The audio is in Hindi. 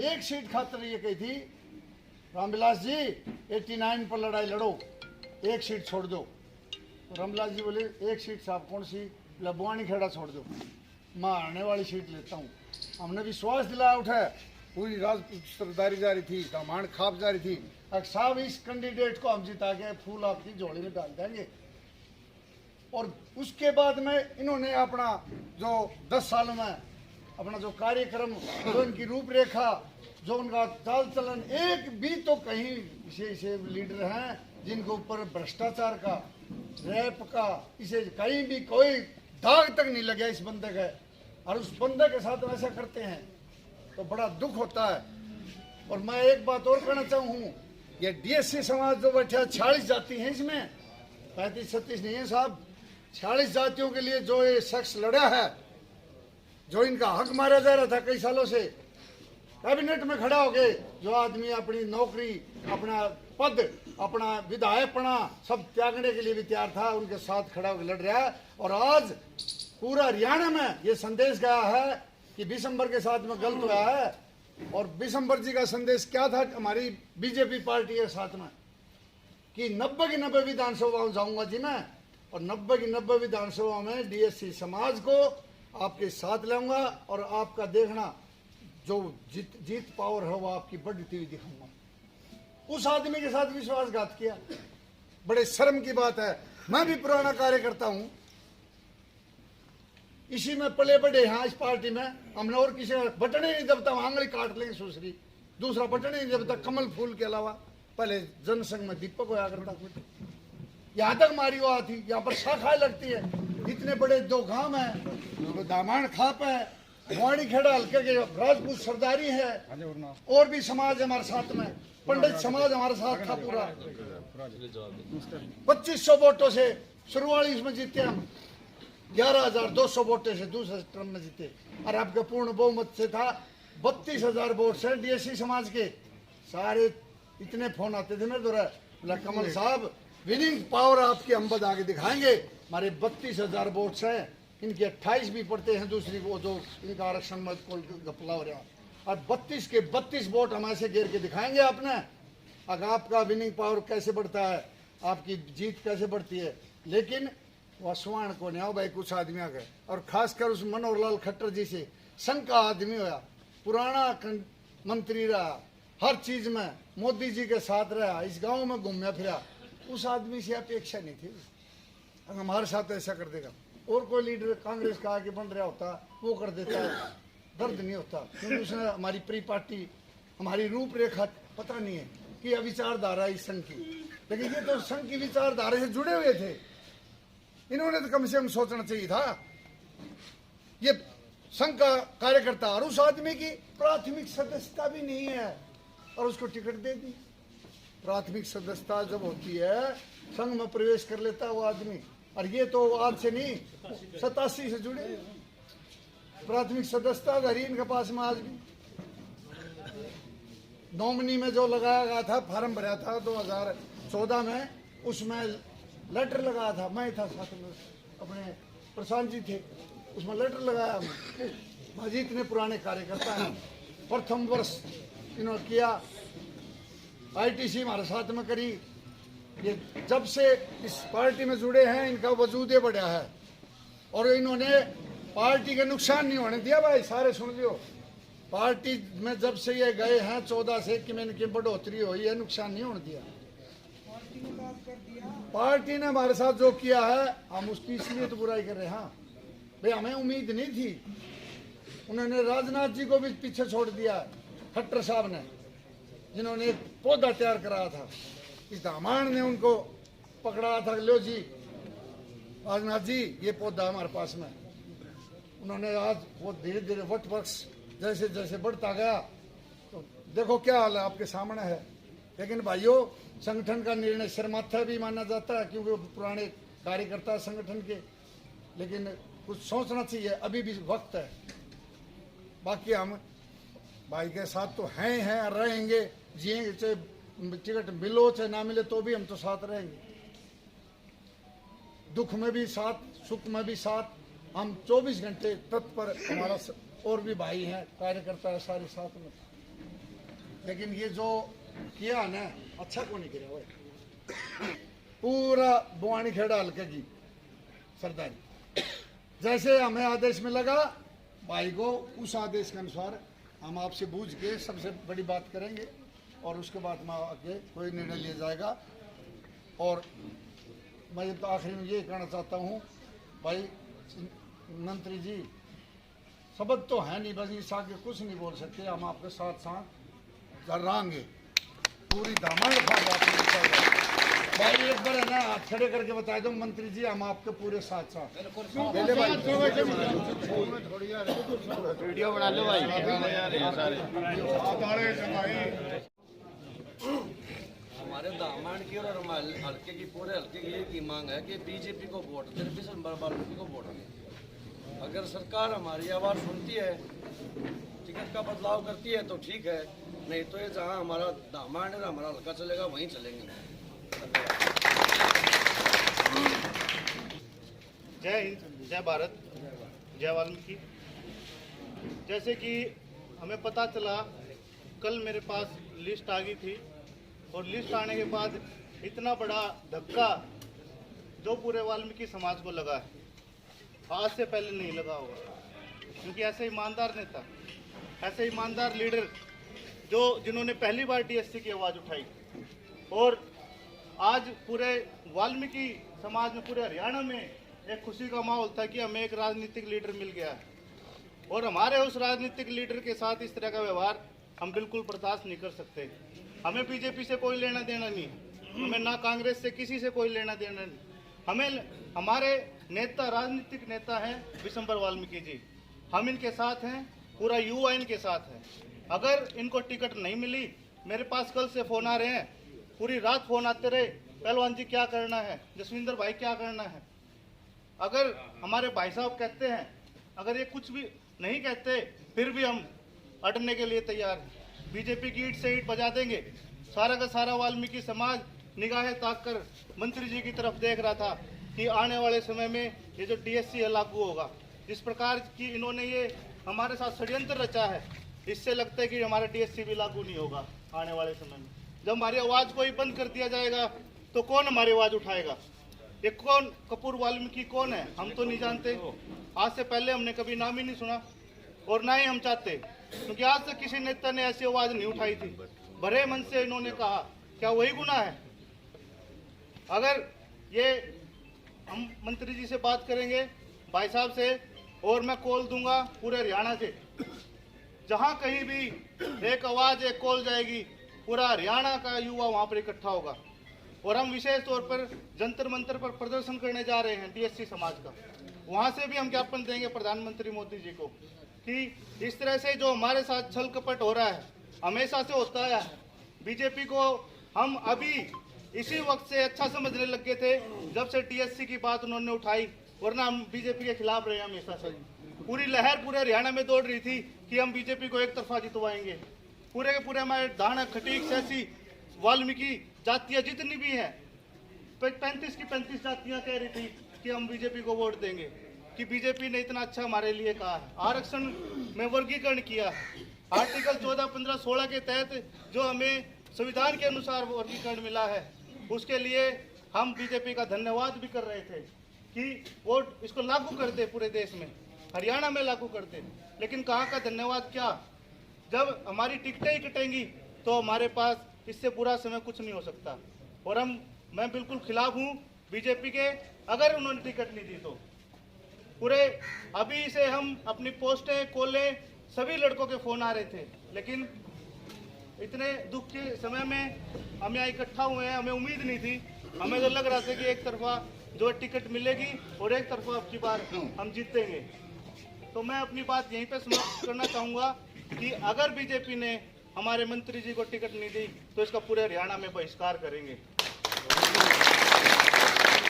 एक सीट खातर ये कही थी रामविलास जी 89 पर लड़ाई लड़ो, एक सीट छोड़ दो। तो रामविलास जी बोले एक सीट साहब कौन सी? लबुआनी खेड़ा छोड़ दो, मैं हारने वाली सीट लेता हूँ। हमने विश्वास दिलाया उठा, पूरी राजपूत सरदारी जा रही थी, दामाण खाप जा रही थी, अब साहब इस कैंडिडेट को हम जिता के फूल आपकी झोली में डाल देंगे। और उसके बाद में इन्होंने अपना जो 10 साल में अपना जो कार्यक्रम, जो इनकी रूपरेखा, जो उनका चाल चलन, एक भी तो कहीं ऐसे लीडर हैं जिनके ऊपर भ्रष्टाचार का, रैप का, इसे कहीं भी कोई दाग तक नहीं लगा इस बंदे का, और उस बंदे के साथ वैसा करते हैं तो बड़ा दुख होता है। और मैं एक बात और कहना चाहूँ, ये डीएससी समाज जो बैठा 46 जाति हैं, इसमें 35-36 नहीं है साहब, 46 जातियों के लिए जो ये शख्स लड़ा है, जो इनका हक मारा जा रहा था कई सालों से, कैबिनेट में खड़ा हो गए, जो आदमी अपनी नौकरी, अपना पद, अपना विधायकपना सब त्यागने के लिए भी तैयार था, उनके साथ खड़ा होकर लड़ रहा है। और आज पूरा हरियाणा में ये संदेश गया है कि बिशंबर के साथ में गलत हुआ है। और बिशंबर जी का संदेश क्या था हमारी बीजेपी पार्टी के साथ में, कि 90 की 90 विधानसभाओं जाऊंगा जी मैं, और 90 की 90 विधानसभाओं में डीएससी समाज को आपके साथ लाऊंगा, और आपका देखना जो जीत पावर है वो आपकी बढ़ती हुई दिखाऊंगा। उस आदमी के साथ विश्वासघात किया, बड़े शर्म की बात है। मैं भी पुराना कार्यकर्ता हूं, इसी में पले बड़े हैं इस पार्टी में, हमने और किसी बटन ही नहीं दबता, आंगली काट लेंगे दूसरी, दूसरा बटन ही नहीं दबता कमल फूल के अलावा। पहले जनसंघ में दीपक होया करता, यहाँ तक मारी हुआ थी, यहाँ पर शाखाएं लगती है, इतने बड़े 2 गांव है, तो दामाण खाप है, वाणी खेड़ा हल्के के राजपूत सरदारी है, और भी समाज हमारे साथ में, पंडित समाज हमारे साथ था पूरा। 2500 वोटों से शुरुआत में जीते हम, 11,200 वोटों से दूसरे टर्म में जीते, और आपके पूर्ण बहुमत से था 32,000 वोट से डीएससी समाज के। सारे इतने फोन आते थे मेरे द्वारा, कमल साहब विनिंग पावर आपकी हम बता के दिखाएंगे, हमारे 32,000 वोट है, इनके 28 भी पड़ते हैं दूसरी को, जो इनका आरक्षण मत को गपला हो रहा, और 32 के 32 वोट हम ऐसे घेर के दिखाएंगे आपने। अगर आपका विनिंग पावर कैसे बढ़ता है, आपकी जीत कैसे बढ़ती है। लेकिन वह स्वर्ण को नहीं आओ भाई, कुछ आदमी आ गए, और खासकर उस मनोहर लाल खट्टर जी से संघ का आदमी होया, पुराना मंत्री रहा, हर चीज में मोदी जी के साथ रहा, इस गांव में घूमया फिरा, उस आदमी से अपेक्षा नहीं थी हमारे साथ ऐसा कर देगा। और कोई लीडर कांग्रेस का आगे बन रहा होता वो कर देता है, दर्द नहीं होता, क्योंकि उसने हमारी प्री पार्टी, हमारी रूपरेखा पता नहीं है कि विचारधारा इस संघ की, लेकिन ये तो संघ की विचारधारा से जुड़े हुए थे, इन्होंने तो कम से कम सोचना चाहिए था। ये संघ का कार्यकर्ता, और उस आदमी की प्राथमिक सदस्यता भी नहीं है, और उसको टिकट दे दी। प्राथमिक सदस्यता जब होती है, संघ में प्रवेश कर लेता है वो आदमी, और ये तो आज से नहीं 87 से जुड़े। प्राथमिक सदस्यता गरीन के पास में आज भी। नॉमिनी में जो लगाया गया था, फार्म भरा था 2014 में, उसमें लेटर लगाया था, मैं था साथ में, अपने प्रशांत जी थे, उसमें लेटर लगाया। भाजी इतने पुराने कार्यकर्ता हैं, प्रथम वर्ष इन्होंने किया, आईटीसी हमारे साथ में करी, ये जब से इस पार्टी में जुड़े हैं इनका वजूद बढ़ा है, और इन्होंने पार्टी का नुकसान नहीं होने दिया। भाई सारे सुन लियो, पार्टी में जब से ये गए हैं 14 से कि मैंने की बढ़ोतरी हुई है, नुकसान नहीं होने दिया। पार्टी ने हमारे साथ जो किया है हम उसकी इसलिए तो बुराई कर रहे हैं भाई, हमें उम्मीद नहीं थी। उन्होंने राजनाथ जी को भी पीछे छोड़ दिया, खट्टर साहब ने, जिन्होंने एक पौधा तैयार कराया था, इस दामाण ने उनको पकड़ा था, लो जी राजनाथ जी ये पौधा हमारे पास में। उन्होंने आज वो धीरे धीरे वट वृक्ष जैसे जैसे बढ़ता गया, तो देखो क्या हाल है आपके सामने है। लेकिन भाइयों, संगठन का निर्णय सिरमाथा भी माना जाता है, क्योंकि वो पुराने कार्यकर्ता संगठन के, लेकिन कुछ सोचना चाहिए, अभी भी वक्त है। बाकी हम भाई के साथ तो हैं और रहेंगे, जिएंगे, चाहे टिकट मिलो चाहे ना मिले तो भी हम तो साथ रहेंगे, दुख में भी साथ, सुख में भी साथ, हम 24 घंटे तत्पर। हमारा और भी भाई हैं, कार्यकर्ता है सारे साथ में। लेकिन ये जो किया ना अच्छा को नहीं किया वो पूरा बुआनी खेड़ा हल्के की सरदारी जैसे हमें आदेश में लगा भाई को उस आदेश के अनुसार हम आपसे बूझ के सबसे बड़ी बात करेंगे और उसके बाद में आगे कोई निर्णय लिया जाएगा। और मैं तो आखिरी में ये कहना चाहता हूँ भाई मंत्री जी शब्द तो है नहीं, बस इस आगे कुछ नहीं बोल सकते, हम आपके साथ साथ जर्राएंगे पूरी धामाल खा जाते भाई। एक बार है ना हाथ खड़े करके बता दो मंत्री जी हम आपके पूरे साथ साथ। वीडियो बना लो भाई। हमारे दामन की और हल्के की पूरे हल्के की एक ही मांग है कि बीजेपी को वोट दें, दिसंबर वाल्मीकि को वोट दें। अगर सरकार हमारी आवाज़ सुनती है, टिकट का बदलाव करती है तो ठीक है, नहीं तो ये जहाँ हमारा दामन है हमारा हल्का चलेगा वहीं चलेंगे। जय हिंद, जय भारत, जय वाल्मीकि। जैसे कि हमें पता चला कल मेरे पास लिस्ट आ गई थी और लिस्ट आने के बाद इतना बड़ा धक्का जो पूरे वाल्मीकि समाज को लगा है, आज से पहले नहीं लगा होगा। क्योंकि ऐसे ईमानदार नेता, ऐसे ईमानदार लीडर जिन्होंने पहली बार डीएससी की आवाज़ उठाई और आज पूरे वाल्मीकि समाज में, पूरे हरियाणा में एक खुशी का माहौल था कि हमें एक राजनीतिक लीडर मिल गया है। और हमारे उस राजनीतिक लीडर के साथ इस तरह का व्यवहार हम बिल्कुल बर्दाश्त नहीं कर सकते। हमें बीजेपी से कोई लेना देना नहीं, हमें ना कांग्रेस से किसी से कोई लेना देना नहीं। हमें हमारे नेता, राजनीतिक नेता हैं दिसंबर वाल्मीकि जी, हम इनके साथ हैं, पूरा युवा इनके साथ है। अगर इनको टिकट नहीं मिली, मेरे पास कल से फ़ोन आ रहे हैं, पूरी रात फ़ोन आते रहे, पहलवान जी क्या करना है, जसविंदर भाई क्या करना है। अगर हमारे भाई साहब कहते हैं, अगर ये कुछ भी नहीं कहते फिर भी हम अटने के लिए तैयार हैं। बीजेपी की ईंट से ईंट बजा देंगे। सारा का सारा वाल्मीकि समाज निगाहें ताक कर मंत्री जी की तरफ देख रहा था कि आने वाले समय में ये जो डीएससी है लागू होगा। जिस प्रकार की इन्होंने ये हमारे साथ षड्यंत्र रचा है, इससे लगता है कि हमारा डीएससी भी लागू नहीं होगा आने वाले समय में। जब हमारी आवाज़ को ही बंद कर दिया जाएगा तो कौन हमारी आवाज़ उठाएगा? ये कौन कपूर वाल्मीकि कौन है, हम तो नहीं जानते। आज से पहले हमने कभी नाम ही नहीं सुना और ना ही हम चाहते, क्योंकि आज तक किसी नेता ने ऐसी आवाज़ नहीं उठाई थी। भरे मन से इन्होंने कहा, क्या वही गुनाह है? अगर ये हम मंत्री जी से बात करेंगे, भाई साहब से, और मैं कॉल दूंगा पूरे हरियाणा से, जहां कहीं भी एक आवाज़, एक कॉल जाएगी, पूरा हरियाणा का युवा वहां पर इकट्ठा होगा। और हम विशेष तौर पर जंतर मंतर पर प्रदर्शन करने जा रहे हैं डीएससी समाज का। वहां से भी हम ज्ञापन देंगे प्रधानमंत्री मोदी जी को कि इस तरह से जो हमारे साथ छल कपट हो रहा है, हमेशा से होता है। बीजेपी को हम अभी इसी वक्त से अच्छा समझने लग गए थे जब से डीएससी की बात उन्होंने उठाई, वरना हम बीजेपी के खिलाफ रहे हमेशा से। पूरी लहर पूरे हरियाणा में दौड़ रही थी कि हम बीजेपी को एक तरफा जितवाएंगे। पूरे के पूरे हमारे दाना, खटीक, सहसी, वाल्मीकि जातियां जितनी भी हैं, 35 की 35 जातियां कह रही थी कि हम बीजेपी को वोट देंगे, कि बीजेपी ने इतना अच्छा हमारे लिए कहा है। आरक्षण में वर्गीकरण किया, आर्टिकल 14, 15, 16 के तहत जो हमें संविधान के अनुसार वर्गीकरण मिला है, उसके लिए हम बीजेपी का धन्यवाद भी कर रहे थे कि वो इसको लागू कर दे, पूरे देश में, हरियाणा में लागू कर दे। लेकिन कहाँ का धन्यवाद, क्या, जब हमारी टिकटें ही कटेंगी तो हमारे पास इससे बुरा समय कुछ नहीं हो सकता। और मैं बिल्कुल खिलाफ हूँ बीजेपी के, अगर उन्होंने टिकट नहीं दी तो पूरे अभी से हम अपनी पोस्टें खोले, सभी लड़कों के फ़ोन आ रहे थे। लेकिन इतने दुख के समय में हम यहाँ इकट्ठा हुए हैं, हमें उम्मीद नहीं थी। हमें तो लग रहा था कि एक तरफा जो टिकट मिलेगी और एक तरफा अब की बार हम जीतेंगे। तो मैं अपनी बात यहीं पे समाप्त करना चाहूँगा कि अगर बीजेपी ने हमारे मंत्री जी को टिकट नहीं दी तो इसका पूरे हरियाणा में बहिष्कार करेंगे।